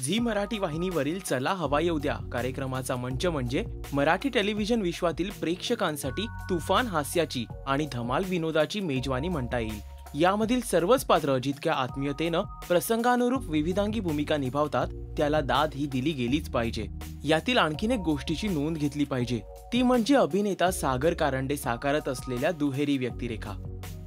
Zee Marathi वाहिनीवरील चला हवा येऊ द्या कार्यक्रमाचा मंच म्हणजे मराठी टेलिव्हिजन विश्वातील प्रेक्षकांसाठी तुफान हास्याची आणि धमाल विनोदाची मेजवानी म्हणता येईल। यामधील सर्वच पात्र जितक्या आत्मीयतेनं प्रसंगानुरूप विविधांगी भूमिका निभावतात त्याला दाद ही दिली गेलीच पाहिजे। यातील आणखीन एक गोष्टीची नोंद घेतली पाहिजे ती म्हणजे अभिनेता सागर कारंडे साकारत असलेल्या दुहेरी व्यक्तिरेखा।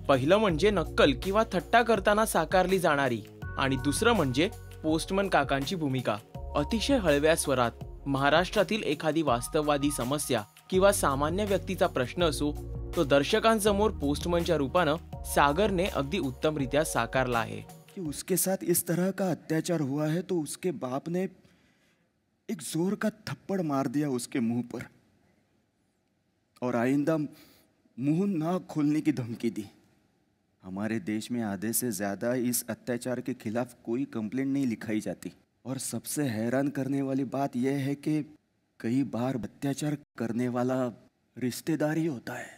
पहिलं म्हणजे नक्कल किंवा थट्टा करताना साकारली जाणारी आणि दुसरं म्हणजे पोस्टमन काकांची भूमिका। अतिशय हळव्या स्वरात महाराष्ट्रातील एखादी वास्तववादी समस्या किंवा सामान्य व्यक्तीचा प्रश्न असो तो दर्शकांसमोर पोस्टमनच्या रूपानं सागरने अगदी उत्तमरित्या साकारला आहे। कि उसके साथ इस तरह का अत्याचार हुआ है तो उसके बाप ने एक जोर का थप्पड़ मार दिया उसके मुंह पर और आइंदा मुंह ना खोलने की धमकी दी। हमारे देश में आधे से ज्यादा इस अत्याचार के खिलाफ कोई कंप्लेंट नहीं लिखाई जाती और सबसे हैरान करने वाली बात यह है कि कई बार अत्याचार करने वाला रिश्तेदार ही होता है।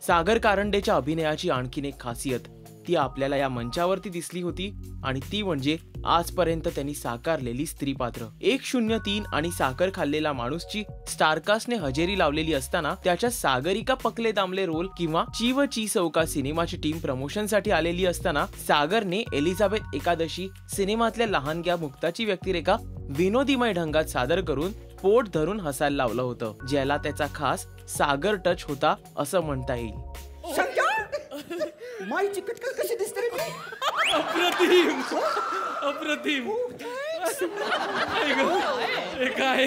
सागर कारंडेच्या अभिनयाची आणखीन एक खासियत ती आपल्याला या मंचावरती दिसली होती आणि ती म्हणजे आजपर्यंत त्यांनी साकारलेली स्त्री पात्र। 103 आणि साखर खाल्लेला माणूसची स्टारकास्टने हजेरी लावलेली असताना त्याच्या सागरिका पकले दामले रोल किंवा चीव ची सौका सिनेमाची टीम प्रमोशनसाठी आलेली असताना सागरने एलिझाबेथ एकादशी सिनेमातल्या लहानग्या मुक्ताची व्यक्तिरेखा विनोदीमय ढंगात सादर करून पोट धरून हसायला लावलं होतं ज्याला त्याचा खास सागर टच होता असं म्हणता येईल। माई चिकटकल कशी दिसते रे मी? अप्रतिम अप्रतिम काय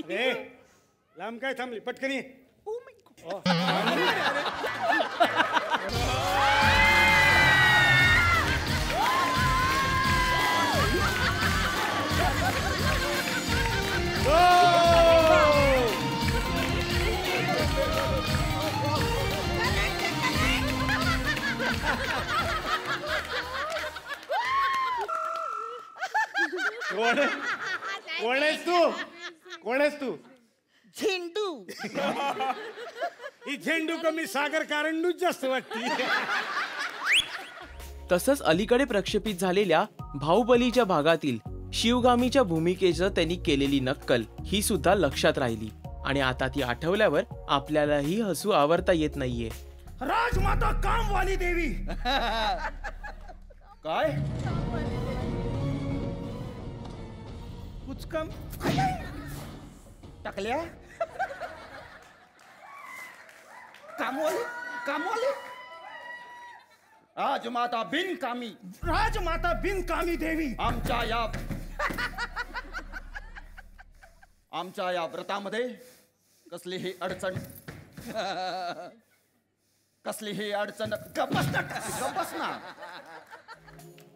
रे लांब काय थांबली पटकनी। कोण आहेस तू? झेंडू। ही झेंडू कमी सागर कारंडूच जास्त वाटती। तसंच अलीकडे प्रक्षेपित झालेल्या बाहुबलीच्या भागातील शिवगामीच्या भूमिकेचं त्यांनी केलेली नक्कल ही सुद्धा लक्षात राहिली आणि आता ती आठवल्यावर आपल्यालाही हसू आवरता येत नाहीये। राजमाता कामवाली देवी काय? कुछ कम टकल्या कामवाली कामवाली राजमाता बिनकामी राजमाता बिनकामी देवी आमच्या या व्रतामध्ये कसलीही अडचण गप्पस ना।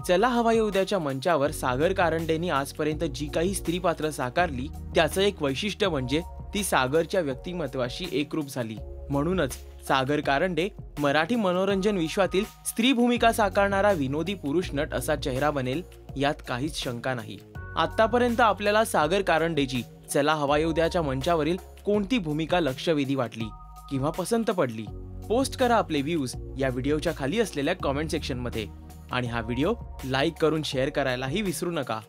चला हवा येऊ द्याच्या मंचावर सागर कारंडेंनी आजपर्यंत जी काही स्त्री पात्र साकारली त्याचं एक वैशिष्ट्य म्हणजे ती सागरच्या व्यक्तिमत्वाशी एकरूप झाली। म्हणूनच सागर कारंडे मराठी मनोरंजन विश्वातील स्त्री भूमिका साकारणारा विनोदी पुरुष नट असा चेहरा बनेल यात काहीच शंका नाही। आतापर्यंत आपल्याला सागर कारंडेची चला हवा येऊ द्याच्या मंचावरील कोणती भूमिका लक्षवेधी वाटली किंवा पसंत पडली पोस्ट करा आपले व्ह्यूज या व्हिडिओच्या खाली असलेल्या कमेंट सेक्शन मध्ये आणि हा व्हिडिओ लाईक करून शेअर करायलाही विसरू नका।